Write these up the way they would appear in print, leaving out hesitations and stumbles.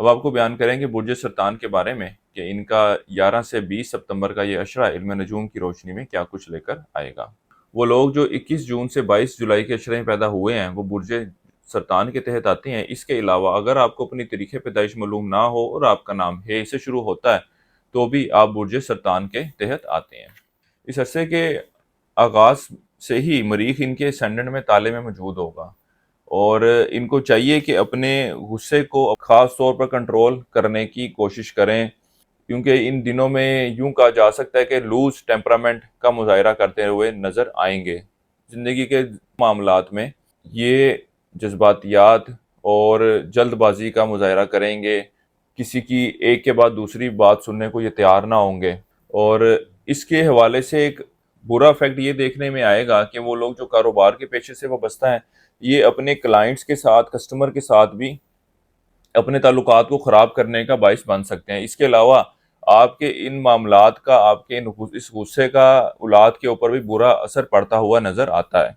اب آپ کو بیان کریں گے برج سرطان کے بارے میں کہ ان کا 11 سے 20 ستمبر کا یہ عشرہ علم نجوم کی روشنی میں کیا کچھ لے کر آئے گا۔ وہ لوگ جو 21 جون سے 22 جولائی کے عشرے میں پیدا ہوئے ہیں وہ برج سرطان کے تحت آتے ہیں۔ اس کے علاوہ اگر آپ کو اپنی تاریخ پیدائش معلوم نہ ہو اور آپ کا نام ہے سے شروع ہوتا ہے تو بھی آپ برج سرطان کے تحت آتے ہیں۔ اس عرصے کے آغاز سے ہی مریخ ان کے اسینڈنٹ میں تالے میں موجود ہوگا اور ان کو چاہیے کہ اپنے غصے کو خاص طور پر کنٹرول کرنے کی کوشش کریں، کیونکہ ان دنوں میں یوں کہا جا سکتا ہے کہ لوز ٹیمپرامنٹ کا مظاہرہ کرتے ہوئے نظر آئیں گے۔ زندگی کے معاملات میں یہ جذباتیات اور جلد بازی کا مظاہرہ کریں گے، کسی کی ایک کے بعد دوسری بات سننے کو یہ تیار نہ ہوں گے، اور اس کے حوالے سے ایک برا افیکٹ یہ دیکھنے میں آئے گا کہ وہ لوگ جو کاروبار کے پیشے سے وابستہ ہیں یہ اپنے کلائنٹس کے ساتھ، کسٹمر کے ساتھ بھی اپنے تعلقات کو خراب کرنے کا باعث بن سکتے ہیں۔ اس کے علاوہ آپ کے ان معاملات کا، آپ کے اس غصے کا اولاد کے اوپر بھی برا اثر پڑتا ہوا نظر آتا ہے۔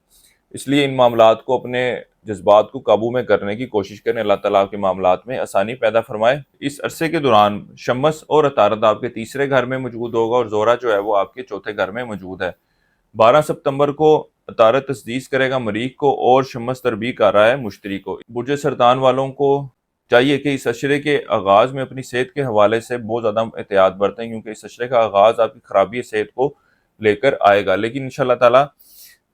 اس لیے ان معاملات کو، اپنے جذبات کو قابو میں کرنے کی کوشش کریں۔ اللہ تعالیٰ آپ کے معاملات میں آسانی پیدا فرمائے۔ اس عرصے کے دوران شمس اور عطارد آپ کے تیسرے گھر میں موجود ہوگا اور زہرہ جو ہے وہ آپ کے چوتھے گھر میں موجود ہے۔ 12 ستمبر کو عطارد تسدیس کرے گا مریخ کو اور شمس تربیع کر رہا ہے مشتری کو۔ برج سرطان والوں کو چاہیے کہ اس عشرے کے آغاز میں اپنی صحت کے حوالے سے بہت زیادہ احتیاط برتیں، کیونکہ اس عشرے کا آغاز آپ کی خرابی صحت کو لے کر آئے گا، لیکن انشاءاللہ تعالی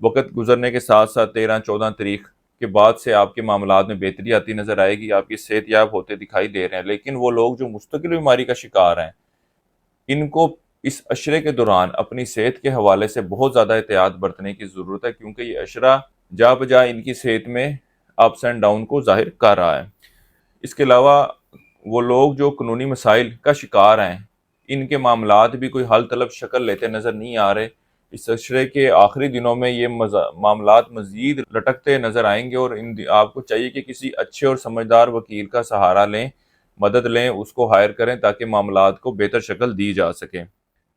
وقت گزرنے کے ساتھ ساتھ 13-14 تاریخ کے بعد سے آپ کے معاملات میں بہتری آتی نظر آئے گی، آپ کی صحت یاب ہوتے دکھائی دے رہے ہیں۔ لیکن وہ لوگ جو مستقل بیماری کا شکار ہیں ان کو اس عشرے کے دوران اپنی صحت کے حوالے سے بہت زیادہ احتیاط برتنے کی ضرورت ہے، کیونکہ یہ عشرہ جا بجا ان کی صحت میں اپس اینڈ ڈاؤن کو ظاہر کر رہا ہے۔ اس کے علاوہ وہ لوگ جو قانونی مسائل کا شکار ہیں ان کے معاملات بھی کوئی حل طلب شکل لیتے نظر نہیں آ رہے۔ اس عشرے کے آخری دنوں میں یہ معاملات مزید لٹکتے نظر آئیں گے، اور آپ کو چاہیے کہ کسی اچھے اور سمجھدار وکیل کا سہارا لیں، مدد لیں، اس کو ہائر کریں تاکہ معاملات کو بہتر شکل دی جا سکے۔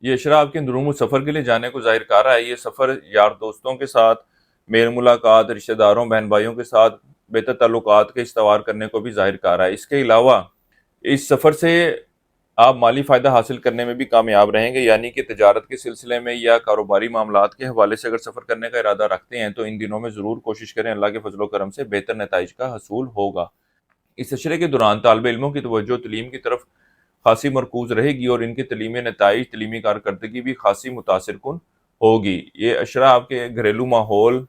یہ عشرہ آپ کے اندرون سفر کے لیے جانے کو ظاہر کر رہا ہے۔ یہ سفر یار دوستوں کے ساتھ میل ملاقات، رشتہ داروں، بہن بھائیوں کے ساتھ بہتر تعلقات کے استوار کرنے کو بھی ظاہر کر رہا ہے۔ اس کے علاوہ اس سفر سے آپ مالی فائدہ حاصل کرنے میں بھی کامیاب رہیں گے، یعنی کہ تجارت کے سلسلے میں یا کاروباری معاملات کے حوالے سے اگر سفر کرنے کا ارادہ رکھتے ہیں تو ان دنوں میں ضرور کوشش کریں، اللہ کے فضل و کرم سے بہتر نتائج کا حصول ہوگا۔ اس عشرے کے دوران طالب علموں کی توجہ تعلیم کی طرف خاصی مرکوز رہے گی اور ان کے تعلیمی نتائج، تعلیمی کارکردگی بھی خاصی متاثر کن ہوگی۔ یہ عشرہ آپ کے گھریلو ماحول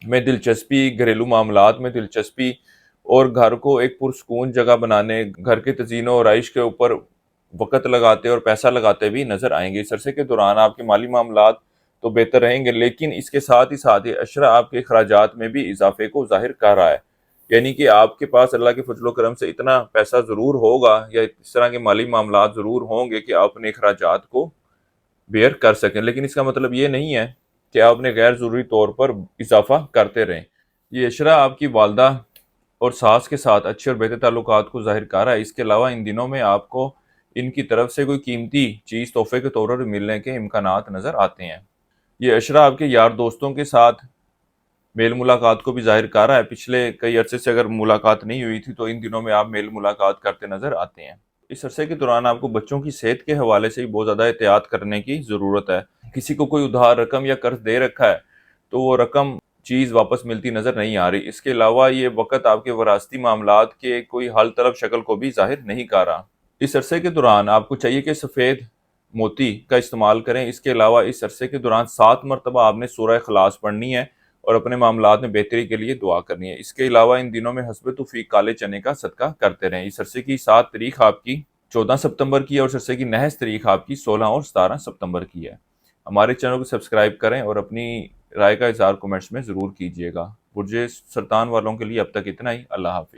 میں دلچسپی، گھریلو معاملات میں دلچسپی اور گھر کو ایک پرسکون جگہ بنانے، گھر کے تزئین و آرائش کے اوپر وقت لگاتے اور پیسہ لگاتے بھی نظر آئیں گے۔ اس عرصے کے دوران آپ کے مالی معاملات تو بہتر رہیں گے، لیکن اس کے ساتھ ہی ساتھ یہ عشرہ آپ کے اخراجات میں بھی اضافے کو ظاہر کر رہا ہے، یعنی کہ آپ کے پاس اللہ کے فضل و کرم سے اتنا پیسہ ضرور ہوگا یا اس طرح کے مالی معاملات ضرور ہوں گے کہ آپ اپنے اخراجات کو بیئر کر سکیں، لیکن اس کا مطلب یہ نہیں ہے کہ آپ نے غیر ضروری طور پر اضافہ کرتے رہیں۔ یہ عشرہ آپ کی والدہ اور ساس کے ساتھ اچھے اور بہتر تعلقات کو ظاہر کر رہا ہے۔ اس کے علاوہ ان دنوں میں آپ کو ان کی طرف سے کوئی قیمتی چیز تحفے کے طور پر ملنے کے امکانات نظر آتے ہیں۔ یہ عشرہ آپ کے یار دوستوں کے ساتھ میل ملاقات کو بھی ظاہر کر رہا ہے۔ پچھلے کئی عرصے سے اگر ملاقات نہیں ہوئی تھی تو ان دنوں میں آپ میل ملاقات کرتے نظر آتے ہیں۔ اس عرصے کے دوران آپ کو بچوں کی صحت کے حوالے سے بہت زیادہ احتیاط کرنے کی ضرورت ہے۔ کسی کو کوئی ادھار رقم یا قرض دے رکھا ہے تو وہ رقم چیز واپس ملتی نظر نہیں آ رہی۔ اس کے علاوہ یہ وقت آپ کے وراثتی معاملات کے کوئی حل طلب شکل کو بھی ظاہر نہیں کر رہا۔ اس عرصے کے دوران آپ کو چاہیے کہ سفید موتی کا استعمال کریں۔ اس کے علاوہ اس عرصے کے دوران 7 مرتبہ آپ نے سورہ اخلاص پڑھنی ہے اور اپنے معاملات میں بہتری کے لیے دعا کرنی ہے۔ اس کے علاوہ ان دنوں میں حسب توفیق کالے چنے کا صدقہ کرتے رہیں۔ اس عرصے کی 7 تاریخ آپ کی 14 ستمبر کی ہے اور اس عرصے کی نحس تاریخ آپ کی 16 اور 17 ستمبر کی ہے۔ ہمارے چینل کو سبسکرائب کریں اور اپنی رائے کا اظہار کمنٹس میں ضرور کیجیے گا۔ برج سرطان والوں کے لیے اب تک اتنا ہی۔ اللہ حافظ۔